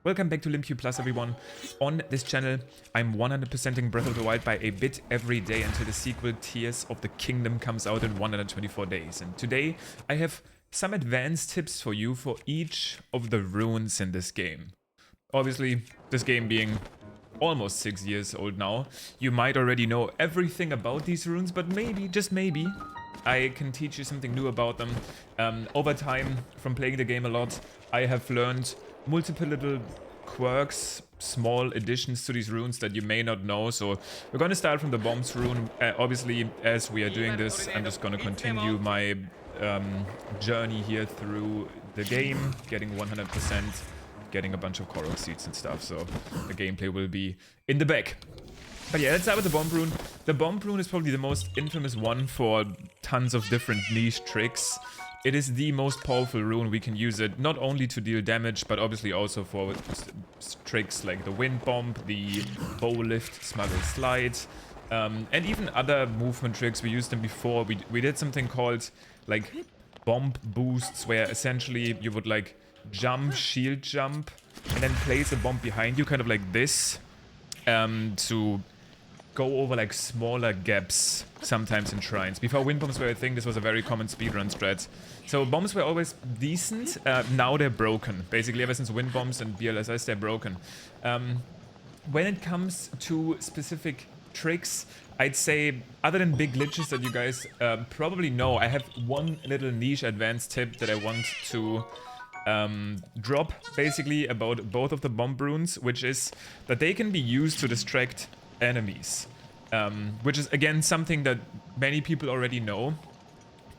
Welcome back to LimpQ Plus, everyone. On this channel, I'm 100%ing Breath of the Wild by a bit every day until the sequel Tears of the Kingdom comes out in 124 days. And today, I have some advanced tips for you for each of the runes in this game. Obviously, this game being almost 6 years old now, you might already know everything about these runes, but maybe, just maybe, I can teach you something new about them. Over time, from playing the game a lot, I have learned multiple little quirks, small additions to these runes that you may not know. So we're going to start from the Bombs rune. Obviously, as we are doing this, I'm just going to continue my journey here through the game, getting 100%, getting a bunch of Korok seeds and stuff. So the gameplay will be in the back. But yeah, let's start with the Bomb Rune. The Bomb Rune is probably the most infamous one for tons of different niche tricks. It is the most powerful rune. We can use it not only to deal damage, but obviously also for tricks like the Wind Bomb, the Bow Lift, Smuggle Slide, and even other movement tricks. We used them before. We did something called like Bomb Boosts, where essentially you would like jump, shield jump, and then place a bomb behind you, kind of like this, to go over like smaller gaps, sometimes in shrines. Before wind bombs were a thing, this was a very common speedrun strat. So bombs were always decent, now they're broken. Basically ever since wind bombs and BLSS, they're broken. When it comes to specific tricks, I'd say, other than big glitches that you guys probably know, I have one little niche advanced tip that I want to drop basically about both of the bomb runes, which is that they can be used to distract enemies, which is again something that many people already know,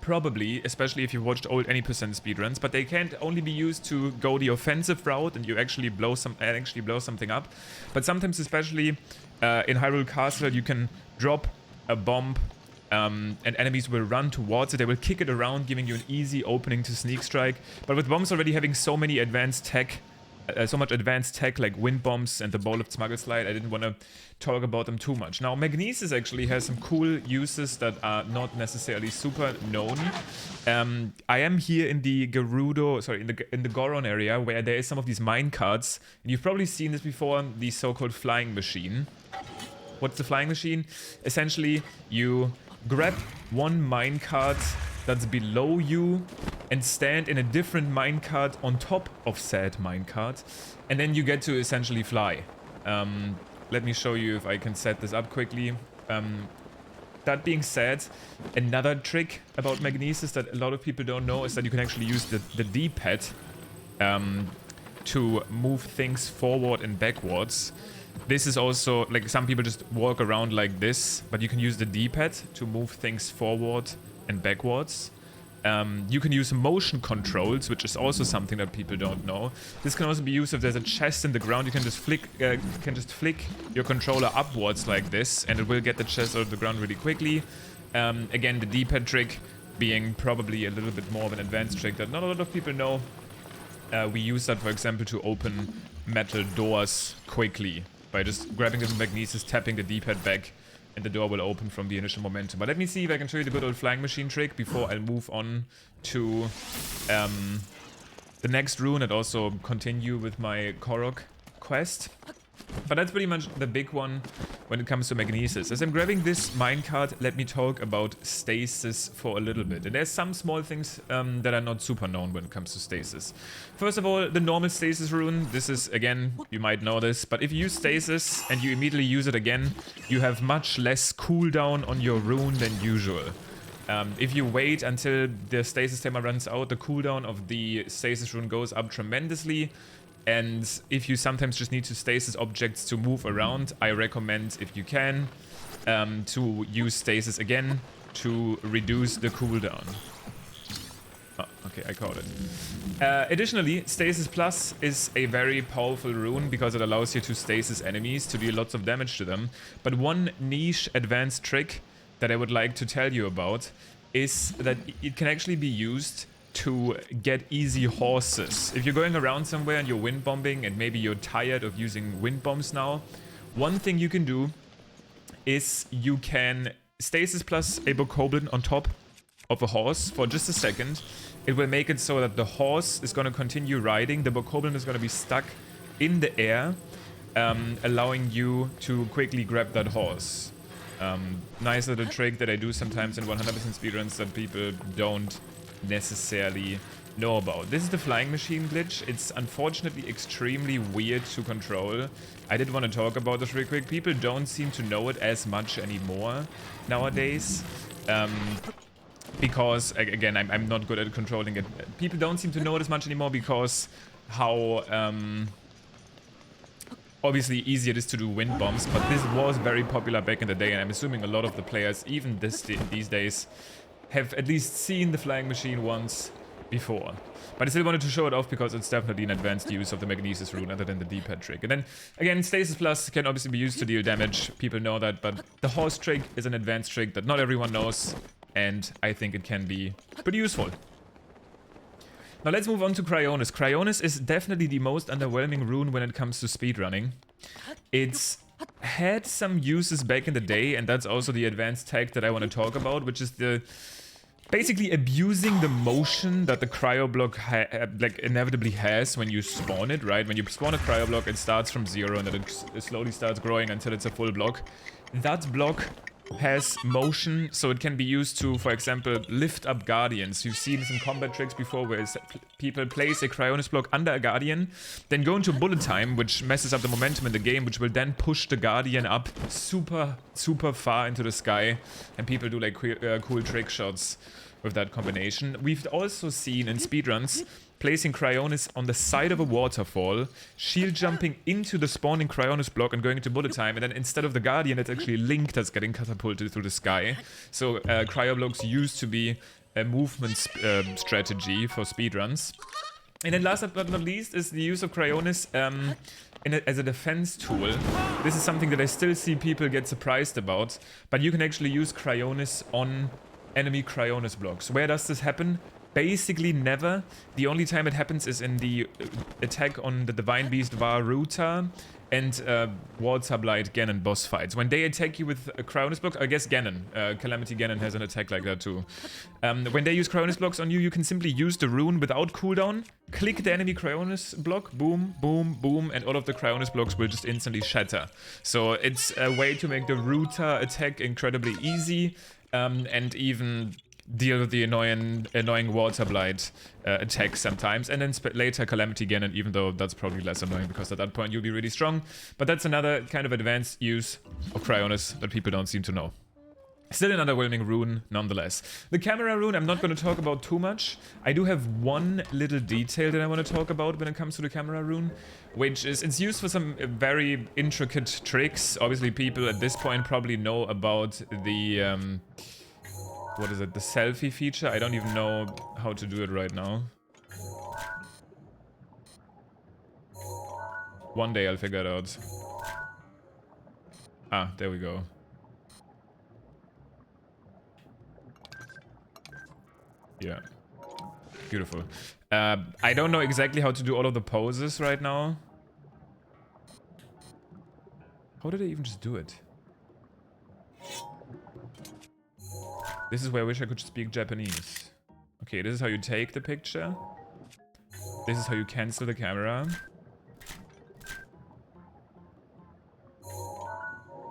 probably, especially if you've watched old any percent speedruns. But they can't only be used to go the offensive route and you actually blow something up, but sometimes, especially in Hyrule Castle, you can drop a bomb and enemies will run towards it. They will kick it around, giving you an easy opening to sneak strike. But with bombs already having so many advanced tech, so much advanced tech like wind bombs and the Bow Lift Smuggle Slide, I didn't want to talk about them too much. Now, Magnesis actually has some cool uses that are not necessarily super known. I am here in the in the Goron area, where there is some of these mine carts, and you've probably seen this before, the so-called flying machine. What's the flying machine? Essentially, you grab one minecart that's below you and stand in a different minecart on top of said minecart, and then you get to essentially fly. Let me show you if I can set this up quickly. That being said, another trick about Magnesis that a lot of people don't know is that you can actually use the D-pad to move things forward and backwards. This is also, like, some people just walk around like this, but you can use the D-pad to move things forward and backwards. You can use motion controls, which is also something that people don't know. This can also be used if there's a chest in the ground. You can just flick your controller upwards like this, and it will get the chest out of the ground really quickly. Again, the D-pad trick being probably a little bit more of an advanced trick that not a lot of people know. We use that, for example, to open metal doors quickly by just grabbing the Magnesis, tapping the D-pad back, and the door will open from the initial momentum. But let me see if I can show you the good old flying machine trick before I move on to the next rune and also continue with my Korok quest. But that's pretty much the big one when it comes to Magnesis. As I'm grabbing this minecart, let me talk about Stasis for a little bit. And there's some small things that are not super known when it comes to Stasis. First of all, the normal Stasis rune. This is, again, you might know this, but if you use Stasis and you immediately use it again, you have much less cooldown on your rune than usual. If you wait until the Stasis timer runs out, the cooldown of the Stasis rune goes up tremendously. And if you sometimes just need to stasis objects to move around, I recommend, if you can, to use stasis again to reduce the cooldown. Oh, okay, I caught it. Additionally, Stasis Plus is a very powerful rune because it allows you to stasis enemies to deal lots of damage to them. But one niche advanced trick that I would like to tell you about is that it can actually be used to get easy horses. If you're going around somewhere and you're wind bombing and maybe you're tired of using wind bombs now, one thing you can do is you can stasis plus a bokoblin on top of a horse for just a second. It will make it so that the horse is going to continue riding, the bokoblin is going to be stuck in the air, allowing you to quickly grab that horse. Nice little trick that I do sometimes in 100% speedruns that people don't necessarily know about. This is the flying machine glitch. It's unfortunately extremely weird to control. I did want to talk about this real quick. People don't seem to know it as much anymore nowadays. Because, again, I'm not good at controlling it. People don't seem to know it as much anymore because how obviously easier it is to do wind bombs, but this was very popular back in the day, and I'm assuming a lot of the players, even these days, have at least seen the flying machine once before. But I still wanted to show it off because it's definitely an advanced use of the Magnesis Rune other than the D-pad trick. And then, again, Stasis Plus can obviously be used to deal damage. People know that, but the horse trick is an advanced trick that not everyone knows, and I think it can be pretty useful. Now let's move on to Cryonis. Cryonis is definitely the most underwhelming rune when it comes to speedrunning. It's had some uses back in the day, and that's also the advanced tech that I want to talk about, which is the basically abusing the motion that the cryo block like inevitably has when you spawn it, right? When you spawn a cryo block, it starts from 0 and then it slowly starts growing until it's a full block. That block has motion, so it can be used to, for example, lift up guardians. You've seen some combat tricks before where people place a Cryonis block under a guardian, then go into bullet time, which messes up the momentum in the game, which will then push the guardian up super far into the sky, and people do like cool trick shots with that combination. We've also seen in speedruns placing Cryonis on the side of a waterfall, shield jumping into the spawning Cryonis block and going into bullet time, and then instead of the guardian, it's actually Link that's getting catapulted through the sky. So cryo blocks used to be a movement strategy for speedruns. And then last but not least is the use of Cryonis as a defense tool. This is something that I still see people get surprised about, but you can actually use Cryonis on enemy Cryonis blocks. Where does this happen? Basically never. The only time it happens is in the attack on the Divine Beast Varuta and Water Blight Ganon boss fights. When they attack you with a Cryonis block, I guess Ganon, Calamity Ganon has an attack like that too. When they use Cryonis blocks on you, you can simply use the rune without cooldown, click the enemy Cryonis block, boom, boom, boom, and all of the Cryonis blocks will just instantly shatter. So it's a way to make the Ruta attack incredibly easy, and even deal with the annoying Water Blight attack sometimes, and then later Calamity Ganon, even though that's probably less annoying because at that point you'll be really strong. But that's another kind of advanced use of Cryonis that people don't seem to know. Still an underwhelming rune, nonetheless. The camera rune I'm not going to talk about too much. I do have one little detail that I want to talk about when it comes to the camera rune, which is it's used for some very intricate tricks. Obviously people at this point probably know about the what is it? The selfie feature? I don't even know how to do it right now. One day I'll figure it out. Ah, there we go. Yeah. Beautiful. I don't know exactly how to do all of the poses right now. How did I even just do it? This is where I wish I could speak Japanese. Okay, this is how you take the picture. This is how you cancel the camera.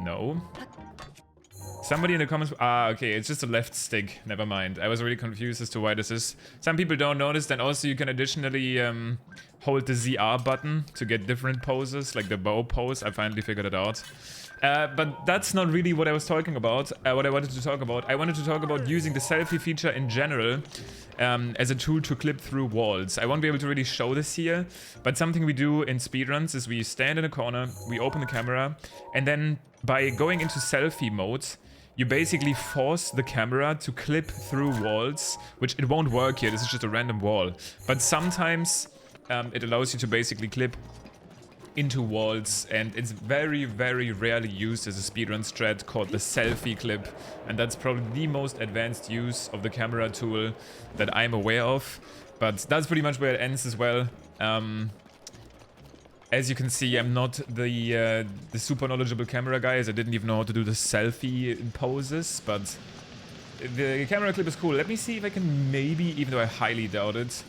No. Somebody in the comments... Ah, okay, it's just a left stick. Never mind. I was really confused as to why this is... Some people don't notice. Then also you can additionally hold the ZR button to get different poses, like the bow pose. I finally figured it out. But that's not really what I was talking about. What I wanted to talk about. I wanted to talk about using the selfie feature in general as a tool to clip through walls. I won't be able to really show this here, but something we do in speedruns is we stand in a corner, we open the camera, and then by going into selfie mode, you basically force the camera to clip through walls, which it won't work here. This is just a random wall. But sometimes it allows you to basically clip into walls, and it's very rarely used as a speedrun strat called the selfie clip, and that's probably the most advanced use of the camera tool that I'm aware of. But that's pretty much where it ends as well. As you can see, I'm not the super knowledgeable camera guy, as I didn't even know how to do the selfie poses, but the camera clip is cool. Let me see if I can maybe, even though I highly doubt it,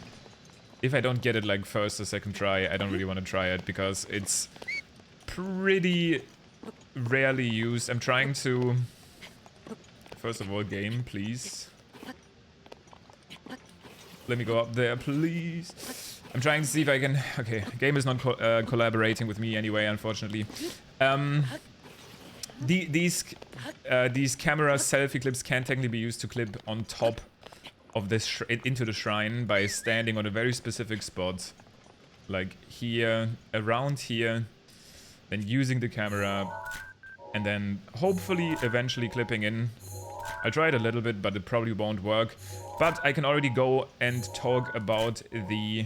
if I don't get it like first or second try, I don't really want to try it because it's pretty rarely used. I'm trying to... First of all, game, please. Let me go up there, please. I'm trying to see if I can... Okay, game is not collaborating with me anyway, unfortunately. These camera selfie clips can technically be used to clip on top of this into the shrine by standing on a very specific spot. Like here, around here. Then using the camera. And then hopefully eventually clipping in. I tried a little bit, but it probably won't work. But I can already go and talk about the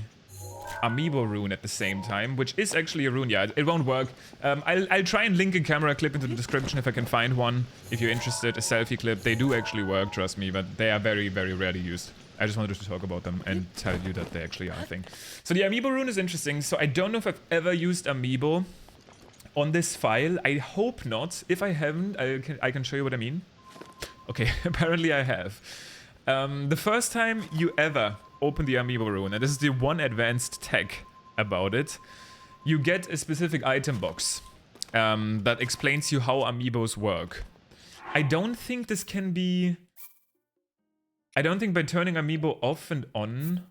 Amiibo Rune at the same time, which is actually a rune. Yeah, it won't work. I'll try and link a camera clip into the description if I can find one. If you're interested, a selfie clip. They do actually work, trust me, but they are very, very rarely used. I just wanted to talk about them and tell you that they actually are a thing. So the Amiibo Rune is interesting. So I don't know if I've ever used Amiibo on this file. I hope not. If I haven't, I can show you what I mean. Okay, apparently I have. The first time you ever open the Amiibo Rune, and this is the one advanced tech about it, you get a specific item box that explains you how Amiibos work. I don't think this can be... I don't think by turning Amiibo off and on,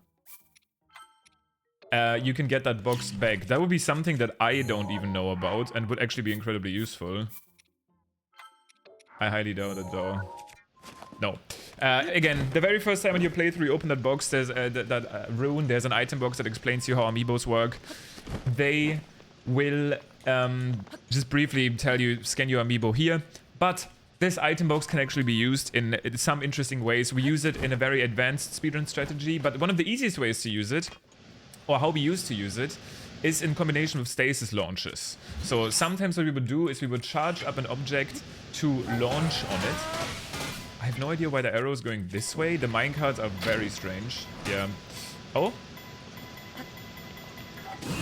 you can get that box back. That would be something that I don't even know about and would actually be incredibly useful. I highly doubt it though. No. Again, the very first time when you play through, you open that box, there's that rune, there's an item box that explains you how Amiibos work. They will just briefly tell you, scan your Amiibo here, but this item box can actually be used in some interesting ways. We use it in a very advanced speedrun strategy, but one of the easiest ways to use it, or how we used to use it, is in combination with stasis launches. So sometimes what we would do is we would charge up an object to launch on it. I have no idea why the arrow is going this way. The minecarts are very strange. Yeah. Oh.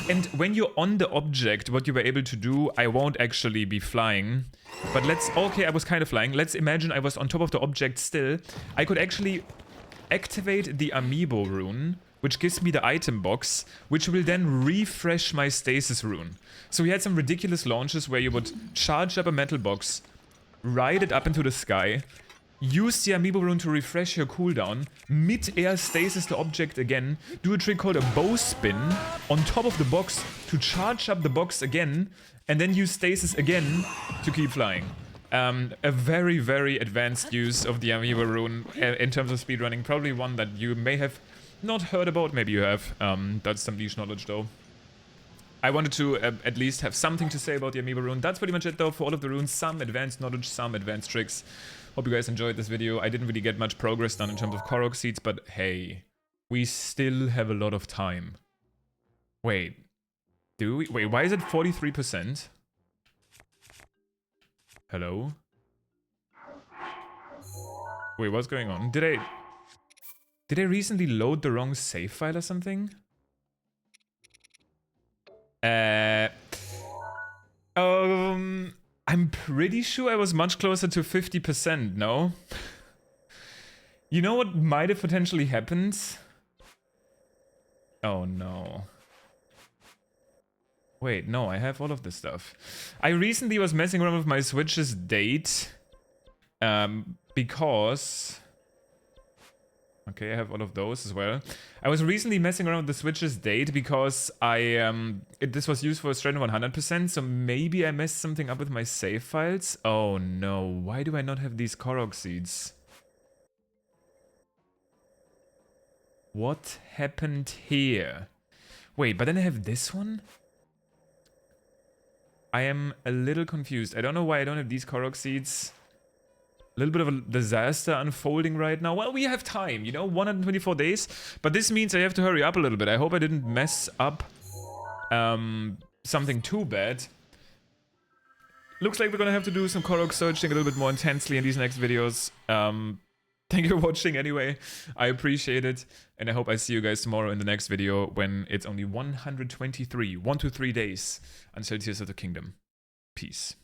And when you're on the object, what you were able to do, I won't actually be flying. But let's... Okay, I was kind of flying. Let's imagine I was on top of the object still. I could actually activate the Amiibo Rune, which gives me the item box, which will then refresh my Stasis Rune. So we had some ridiculous launches where you would charge up a metal box, ride it up into the sky, use the Amiibo Rune to refresh your cooldown, mid-air stasis the object again, do a trick called a bow spin on top of the box to charge up the box again, and then use stasis again to keep flying. A very, very advanced use of the Amiibo Rune in terms of speedrunning. Probably one that you may have not heard about, maybe you have. That's some niche knowledge though. I wanted to at least have something to say about the Amiibo Rune. That's pretty much it though for all of the runes. Some advanced knowledge, some advanced tricks. Hope you guys enjoyed this video. I didn't really get much progress done in terms of Korok seeds, but hey, we still have a lot of time. Wait, do we? Wait, why is it 43%? Hello? Wait, what's going on? Did I recently load the wrong save file or something? I'm pretty sure I was much closer to 50%, no? You know what might have potentially happened? Oh no. Wait, no, I have all of this stuff. I recently was messing around with my Switch's date. Because... Okay, I have all of those as well. I was recently messing around with the Switch's date because this was used for Strain 100%, so maybe I messed something up with my save files. Oh no, why do I not have these Korok seeds? What happened here? Wait, but then I have this one? I am a little confused. I don't know why I don't have these Korok seeds. A little bit of a disaster unfolding right now. Well, we have time, you know, 124 days. But this means I have to hurry up a little bit. I hope I didn't mess up something too bad. Looks like we're gonna have to do some Korok searching a little bit more intensely in these next videos. Thank you for watching anyway. I appreciate it. And I hope I see you guys tomorrow in the next video when it's only 123 days until Tears of the Kingdom. Peace.